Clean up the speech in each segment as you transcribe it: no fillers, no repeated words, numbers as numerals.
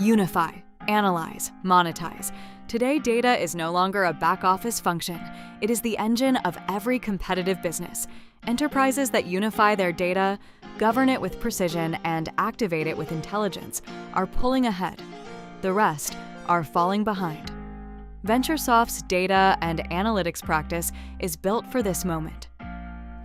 Unify, analyze, monetize. Today, data is no longer a back-office function. It is the engine of every competitive business. Enterprises that unify their data, govern it with precision, and activate it with intelligence are pulling ahead. The rest are falling behind. VentureSoft's data and analytics practice is built for this moment.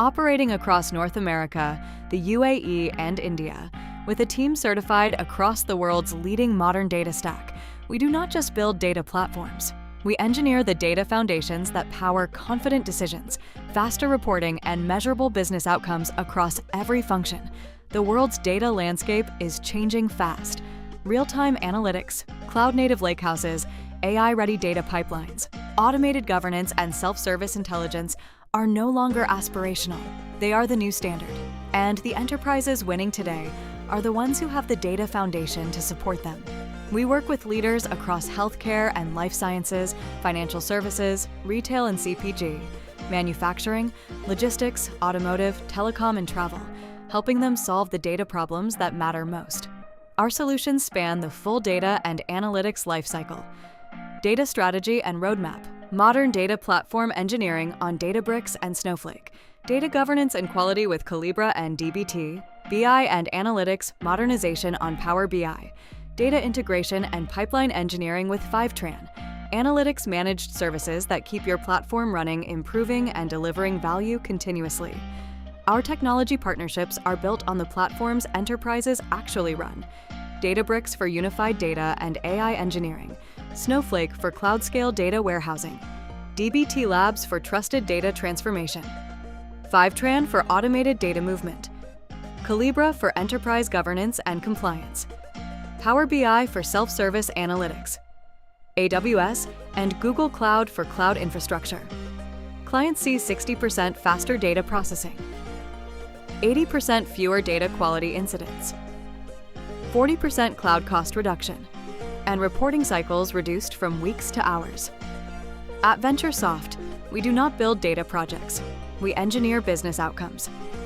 Operating across North America, the UAE, and India, with a team certified across the world's leading modern data stack, we do not just build data platforms. We engineer the data foundations that power confident decisions, faster reporting, and measurable business outcomes across every function. The world's data landscape is changing fast. Real-time analytics, cloud-native lakehouses, AI-ready data pipelines, automated governance, and self-service intelligence are no longer aspirational. They are the new standard. And the enterprises winning today are the ones who have the data foundation to support them. We work with leaders across healthcare and life sciences, financial services, retail and CPG, manufacturing, logistics, automotive, telecom, and travel, helping them solve the data problems that matter most. Our solutions span the full data and analytics lifecycle. Data strategy and roadmap, modern data platform engineering on Databricks and Snowflake, data governance and quality with Collibra and dbt, BI and analytics modernization on Power BI, data integration and pipeline engineering with Fivetran, analytics managed services that keep your platform running, improving, and delivering value continuously. Our technology partnerships are built on the platforms enterprises actually run. Databricks for unified data and AI engineering, Snowflake for cloud-scale data warehousing, dbt Labs for trusted data transformation, Fivetran for automated data movement, Collibra for enterprise governance and compliance, Power BI for self-service analytics, AWS and Google Cloud for cloud infrastructure. Clients see 60% faster data processing, 80% fewer data quality incidents, 40% cloud cost reduction, and reporting cycles reduced from weeks to hours. At VentureSoft, we do not build data projects. We engineer business outcomes.